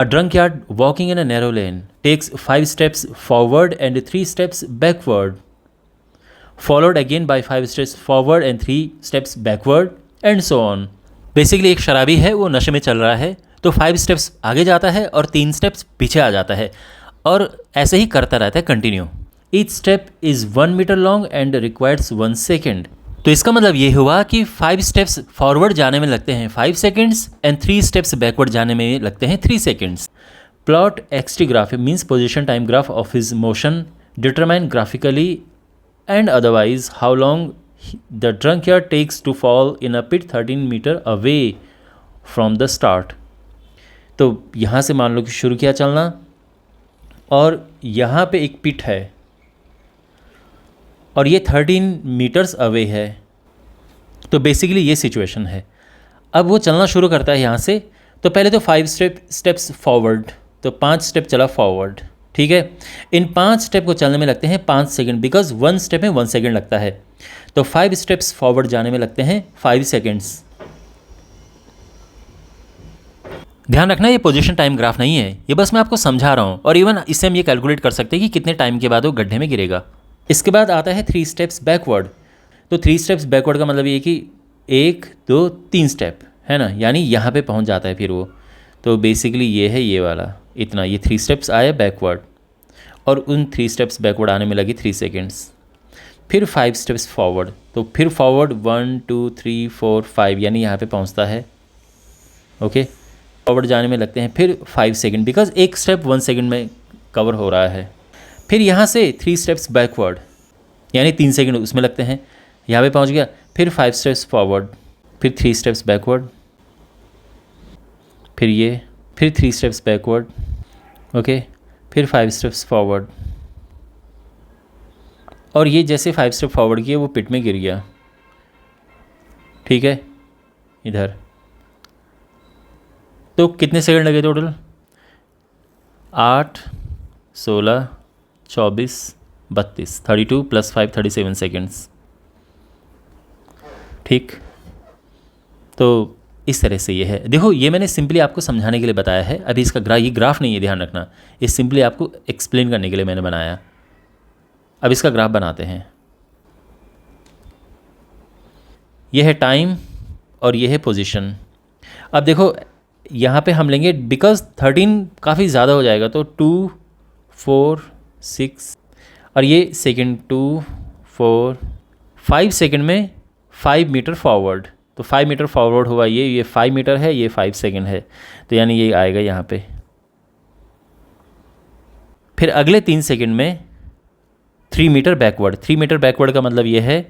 A drunkard walking in a narrow lane takes 5 steps forward and 3 steps backward, followed again by 5 steps forward and 3 steps backward, and so on. Basically एक शराबी है, वो नशे में चल रहा है, तो 5 स्टेप्स आगे जाता है और 3 स्टेप्स पीछे आ जाता है, और ऐसे ही करता रहता है continue. Each step is 1 metre long and requires 1 second. तो इसका मतलब ये हुआ कि 5 स्टेप्स फॉरवर्ड जाने में लगते हैं 5 सेकेंड्स एंड 3 स्टेप्स बैकवर्ड जाने में लगते हैं 3 seconds. Plot XT graph means position time graph of his motion, determine graphically and otherwise how long the drunkard takes to fall in a pit 13 metre away from the start. तो यहाँ से मान लो कि शुरू किया चलना, और यहाँ पे एक पिट है और ये 13 मीटर्स अवे है. तो बेसिकली ये सिचुएशन है. अब वो चलना शुरू करता है यहाँ से, तो पहले तो 5 स्टेप्स फॉरवर्ड, तो 5 स्टेप चला फॉरवर्ड. ठीक है, इन 5 स्टेप को चलने में लगते हैं 5 सेकंड, बिकॉज 1 स्टेप में 1 सेकंड लगता है. तो 5 स्टेप्स फॉरवर्ड जाने में लगते हैं 5 सेकंड्स. ध्यान रखना, ये पोजीशन टाइम ग्राफ नहीं है, ये बस मैं आपको समझा रहा हूँ. और इवन इससे हम ये कैलकुलेट कर सकते हैं कि कितने टाइम के बाद वो गड्ढे में गिरेगा. इसके बाद आता है 3 स्टेप्स बैकवर्ड. तो 3 स्टेप्स बैकवर्ड का मतलब ये कि 1 2 3 स्टेप है ना, यानी यहाँ पे पहुँच जाता है फिर वो. तो बेसिकली ये है ये वाला, इतना, ये 3 स्टेप्स आए बैकवर्ड, और उन 3 स्टेप्स बैकवर्ड आने में लगी 3 सेकेंड्स. फिर 5 स्टेप्स फॉरवर्ड, तो फिर फॉरवर्ड 1 2 3 4 5, यानी यहाँ पे पहुँचता है. ओके, फॉरवर्ड जाने में लगते हैं फिर 5 सेकेंड, बिकॉज एक स्टेप 1 सेकेंड में कवर हो रहा है. फिर यहाँ से 3 स्टेप्स बैकवर्ड, यानी 3 सेकेंड उसमें लगते हैं, यहाँ पे पहुँच गया. फिर 5 स्टेप्स फॉरवर्ड, फिर 3 स्टेप्स बैकवर्ड, फिर ये, फिर 3 स्टेप्स बैकवर्ड. ओके, फिर 5 स्टेप्स फॉरवर्ड, और ये जैसे 5 स्टेप फॉरवर्ड किए वो पिट में गिर गया. ठीक है, इधर. तो कितने सेकंड लगे टोटल? 8 16 24 32, 32 + 5 37 सेकेंड्स. ठीक, तो इस तरह से ये है. देखो, ये मैंने सिंपली आपको समझाने के लिए बताया है. अभी इसका ये ग्राफ नहीं है, ध्यान रखना, ये सिंपली आपको एक्सप्लेन करने के लिए मैंने बनाया. अब इसका ग्राफ बनाते हैं. ये है टाइम और ये है पोजीशन. अब देखो, यहाँ पे हम लेंगे, बिकॉज 13 काफ़ी ज़्यादा हो जाएगा, तो 2 4 6, और ये सेकेंड 2 4 5 सेकेंड में 5 मीटर फॉरवर्ड. तो 5 मीटर फॉरवर्ड हुआ, ये 5 मीटर है, ये 5 सेकेंड है, तो यानी ये आएगा यहाँ पे. फिर अगले 3 सेकेंड में 3 मीटर बैकवर्ड. 3 मीटर बैकवर्ड का मतलब ये है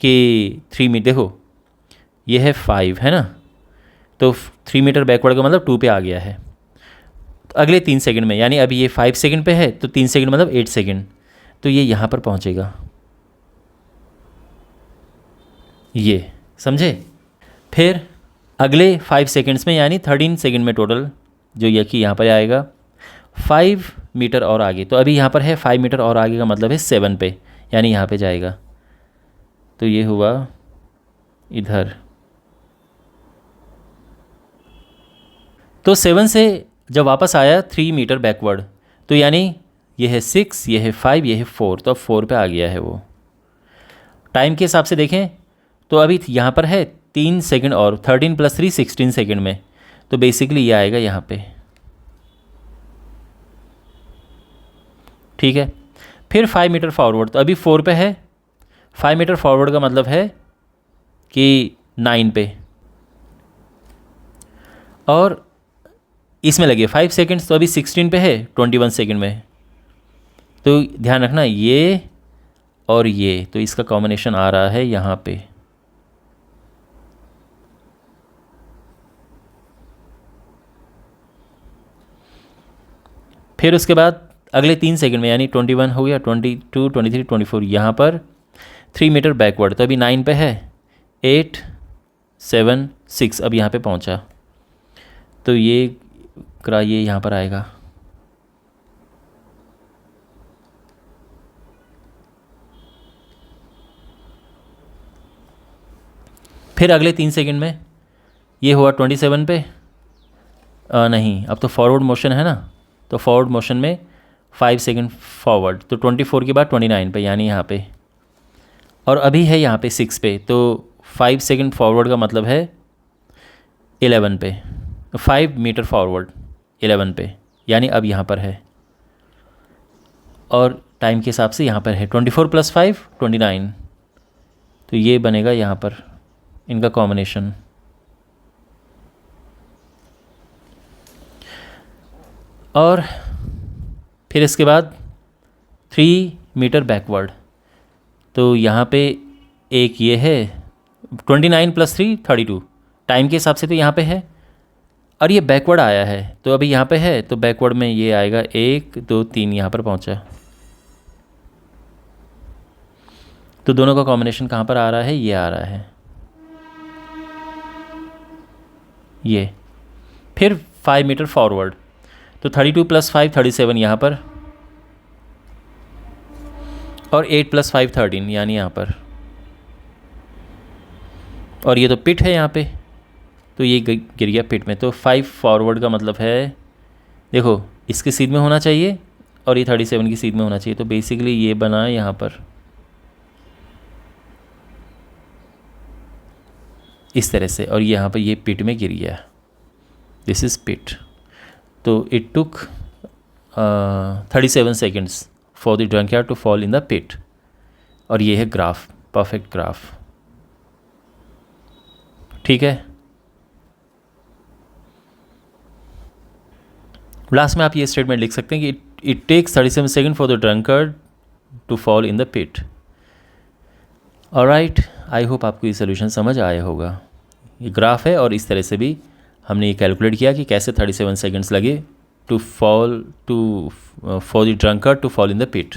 कि 3 मीटर, देखो ये है 5 है ना, तो 3 मीटर बैकवर्ड का मतलब 2 पे आ गया है. तो अगले 3 सेकंड में, यानी अभी ये 5 सेकंड पे है, तो 3 सेकंड मतलब 8 सेकंड, तो ये यहाँ पर पहुँचेगा. ये समझे? फिर अगले 5 सेकंड्स में, यानी 13 सेकंड में टोटल, जो ये कि यहाँ पर आएगा 5 मीटर और आगे. तो अभी यहाँ पर है 5 मीटर और आगे का मतलब है 7 पे, यानी यहाँ पे जाएगा. तो ये हुआ इधर. तो 7 से जब वापस आया 3 मीटर बैकवर्ड, तो यानी ये है 6, ये है 5, ये है 4, तो अब 4 पे आ गया है वो. टाइम के हिसाब से देखें तो अभी यहाँ पर है 3 सेकंड और 13 + 3 16 सेकंड में, तो बेसिकली ये आएगा यहाँ पे. ठीक है, फिर 5 मीटर फॉरवर्ड, तो अभी 4 पे है. 5 मीटर फॉरवर्ड का मतलब है कि 9 पे, और इसमें लगे 5 सेकंड्स, तो अभी 16 पे है 21 सेकंड में. तो ध्यान रखना, ये और ये, तो इसका कॉम्बिनेशन आ रहा है यहाँ पे. फिर उसके बाद अगले 3 सेकंड में, यानी 21 हो गया, 22 23 24, यहाँ पर 3 मीटर बैकवर्ड, तो अभी 9 पे है, 8 7 6, अब यहाँ पे पहुँचा. तो ये यहाँ पर आएगा. फिर अगले 3 सेकंड में ये हुआ 27 पे, नहीं, अब तो फॉरवर्ड मोशन है ना, तो फॉरवर्ड मोशन में 5 सेकंड फॉरवर्ड, तो 24 के बाद 29 पे, यानी यहाँ पे, और अभी है यहाँ पे 6 पे, तो 5 सेकंड फॉरवर्ड का मतलब है 11 पे, 5 मीटर फॉरवर्ड 11 पे, यानी अब यहाँ पर है, और टाइम के हिसाब से यहाँ पर है 24 + 5 29, तो ये बनेगा यहाँ पर इनका कॉम्बिनेशन। और फिर इसके बाद 3 मीटर बैकवर्ड, तो यहाँ पे एक ये है 29 + 3 32, टाइम के हिसाब से तो यहाँ पे है, और ये बैकवर्ड आया है, तो अभी यहाँ पे है, तो बैकवर्ड में ये आएगा 1 2 3, यहाँ पर पहुँचा, तो दोनों का कॉम्बिनेशन कहाँ पर आ रहा है, ये आ रहा है ये। फिर 5 मीटर फॉरवर्ड, तो 32 + 5 37 यहाँ पर, और 8 + 5 13, यानी यहाँ पर, और ये तो पिट है यहाँ पे, तो ये गिर गया पिट में, तो 5 फॉरवर्ड का मतलब है, देखो इसके सीध में होना चाहिए और ये 37 की सीध में होना चाहिए, तो बेसिकली ये बना यहाँ पर इस तरह से, और यहाँ पर ये पिट में गिर गया, दिस इज़ पिट। तो it took 37 seconds for the drunkard to fall in the pit, और ये है ग्राफ, परफेक्ट ग्राफ, ठीक है। लास्ट में आप ये स्टेटमेंट लिख सकते हैं कि it takes 37 second for the drunkard to fall in the pit. Alright, I hope आपको ये सोल्यूशन समझ आया होगा। ये ग्राफ है और इस तरह से भी हमने ये कैलकुलेट किया कि कैसे 37 सेकेंड्स लगे to fall for the drunkard to fall in the pit.